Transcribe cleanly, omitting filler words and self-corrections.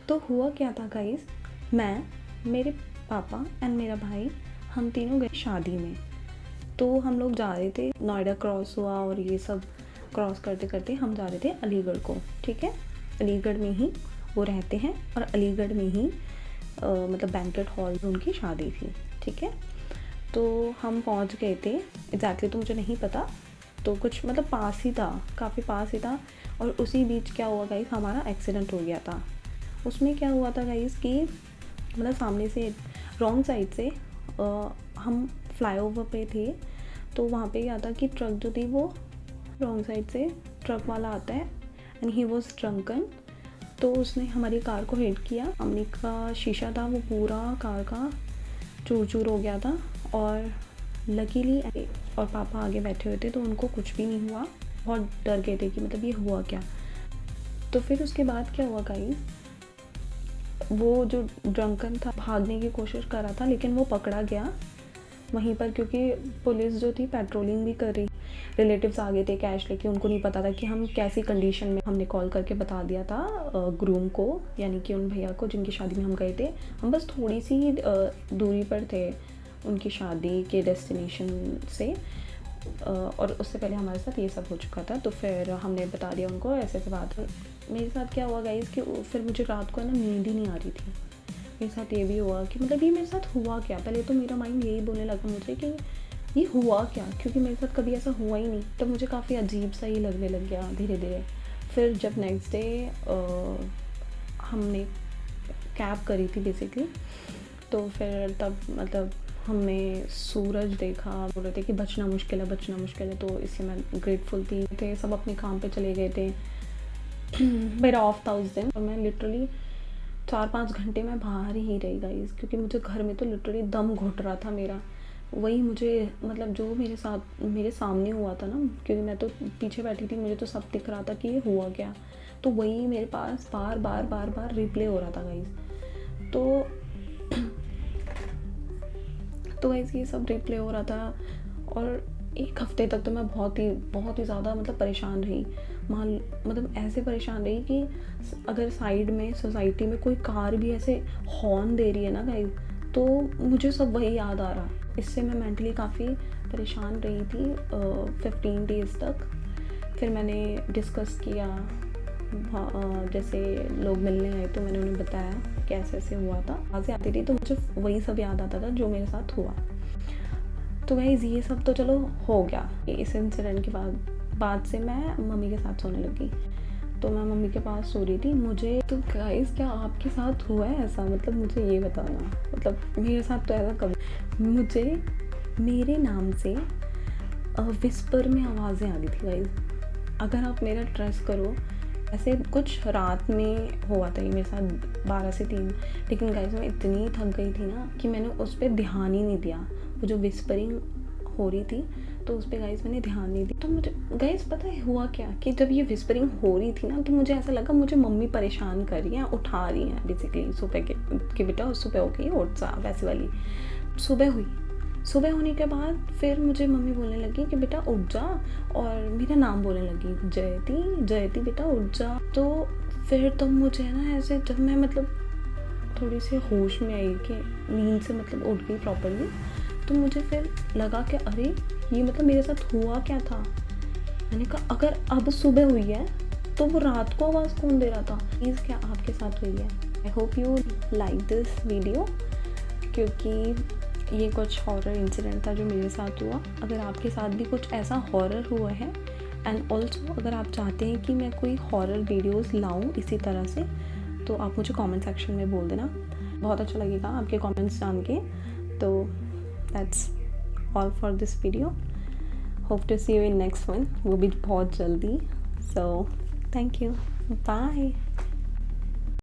तो हुआ क्या था गाइस, मैं, मेरे पापा एंड मेरा भाई, हम तीनों गए शादी में। तो हम लोग जा रहे थे, नोएडा क्रॉस हुआ और ये सब क्रॉस करते करते हम जा रहे थे अलीगढ़ को। ठीक है, अलीगढ़ में ही वो रहते हैं और अलीगढ़ में ही मतलब बैंक्वेट हॉल में उनकी शादी थी। ठीक है, तो हम पहुंच गए थे। एग्जैक्टली तो मुझे नहीं पता, तो कुछ मतलब पास ही था, काफ़ी पास ही था। और उसी बीच क्या हुआ गाइस, हमारा एक्सीडेंट हो गया था। उसमें क्या हुआ था गाइस कि मतलब सामने से रॉन्ग साइड से हम फ्लाईओवर पे थे। तो वहाँ पे क्या था कि ट्रक जो थी वो रॉन्ग साइड से ट्रक वाला आता है एंड ही वॉज ड्रंकन। तो उसने हमारी कार को हिट किया। सामने का शीशा था वो पूरा कार का चूर चूर हो गया था। और लकीली और पापा आगे बैठे हुए थे तो उनको कुछ भी नहीं हुआ। बहुत डर गए थे कि मतलब ये हुआ क्या। तो फिर उसके बाद क्या हुआ गाइस, वो जो ड्रंकन था भागने की कोशिश कर रहा था लेकिन वो पकड़ा गया वहीं पर, क्योंकि पुलिस जो थी पेट्रोलिंग भी कर रही। रिलेटिव्स आ गए थे कैश लेके, उनको नहीं पता था कि हम कैसी कंडीशन में। हमने कॉल करके बता दिया था ग्रूम को, यानी कि उन भैया को जिनकी शादी में हम गए थे। हम बस थोड़ी सी दूरी पर थे उनकी शादी के डेस्टिनेशन से, और उससे पहले हमारे साथ ये सब हो चुका था। तो फिर हमने बता दिया उनको ऐसे ऐसे बात है। मेरे साथ क्या हुआ गाइस कि फिर मुझे रात को ना नींद ही नहीं आ रही थी। मेरे साथ ये भी हुआ कि मतलब ये मेरे साथ हुआ क्या। पहले तो मेरा माइंड यही बोलने लगा मुझे कि ये हुआ क्या, क्योंकि मेरे साथ कभी ऐसा हुआ ही नहीं। तो मुझे काफ़ी अजीब सा ही लगने लग गया धीरे धीरे। फिर जब नेक्स्ट डे हमने कैब करी थी बेसिकली, तो फिर तब मतलब हमने सूरज देखा। बोल रहे थे कि बचना मुश्किल है, बचना मुश्किल है। तो इससे मैं ग्रेटफुल थी। थे सब अपने काम पे चले गए थे। मेरा ऑफ था उस दिन और मैं लिटरली 4-5 घंटे में बाहर ही रही गाइस, क्योंकि मुझे घर में तो लिटरली दम घुट रहा था मेरा। वही मुझे मतलब जो मेरे साथ मेरे सामने हुआ था ना, क्योंकि मैं तो पीछे बैठी थी, मुझे तो सब दिख रहा था कि ये हुआ क्या। तो वही मेरे पास बार बार बार बार रिप्ले हो रहा था गाइस। तो गाइस ये सब रिप्ले हो रहा था और एक हफ्ते तक तो मैं बहुत ही ज़्यादा मतलब परेशान रही। मान मतलब ऐसे परेशान रही कि अगर साइड में सोसाइटी में कोई कार भी ऐसे हॉर्न दे रही है ना गाइस, तो मुझे सब वही याद आ रहा। इससे मैं मेंटली काफ़ी परेशान रही थी 15 डेज़ तक। फिर मैंने डिस्कस किया, जैसे लोग मिलने आए तो मैंने उन्हें बताया कि ऐसे ऐसे हुआ था। वहाँ से आती थी तो मुझे वही सब याद आता था जो मेरे साथ हुआ। तो गाइज़ ये सब तो चलो हो गया। इस इंसिडेंट के बाद से मैं मम्मी के साथ सोने लगी। तो मैं मम्मी के पास सो रही थी। मुझे तो गाइज़ क्या आपके साथ हुआ है ऐसा, मतलब मुझे ये बताना। मतलब मेरे साथ तो ऐसा कभी, मुझे मेरे नाम से विस्पर में आवाज़ें आ रही थी गाइज़। अगर आप मेरा ट्रस्ट करो, ऐसे कुछ रात में हुआ था ये मेरे साथ 12 से 3। लेकिन गाइज़ मैं इतनी थक गई थी ना कि मैंने उस पर ध्यान ही नहीं दिया। वो जो विस्परिंग हो रही थी तो उस पर गाइज़ मैंने ध्यान नहीं दिया। तो मुझे गाइज़ पता है हुआ क्या कि जब ये विस्परिंग हो रही थी ना, तो मुझे ऐसा लगा मुझे मम्मी परेशान कर रही हैं, उठा रही हैं बेसिकली सुबह के बेटा सुबह हो गई उठ सा, वैसे वाली। सुबह हुई, सुबह होने के बाद फिर मुझे मम्मी बोलने लगी कि बेटा उठ जा, और मेरा नाम बोलने लगी, जयती जयती बेटा उठ जा। तो फिर तब मुझे ना ऐसे, जब मैं मतलब थोड़ी सी होश में आई कि नींद से मतलब उठ गई प्रॉपरली, तो मुझे फिर लगा कि अरे ये मतलब मेरे साथ हुआ क्या था। मैंने कहा अगर अब सुबह हुई है तो वो रात को आवाज़ कौन दे रहा था। प्लीज़ क्या आपके साथ हुई है? I hope you like this video, क्योंकि ये कुछ हॉरर इंसिडेंट था जो मेरे साथ हुआ। अगर आपके साथ भी कुछ ऐसा हॉरर हुआ है, एंड ऑल्सो अगर आप चाहते हैं कि मैं कोई हॉरर वीडियोस लाऊं इसी तरह से, तो आप मुझे कमेंट सेक्शन में बोल देना। बहुत अच्छा लगेगा आपके कमेंट्स जान के। तो that's all for this video. Hope to see you in next one, वो भी बहुत जल्दी। So thank you, bye.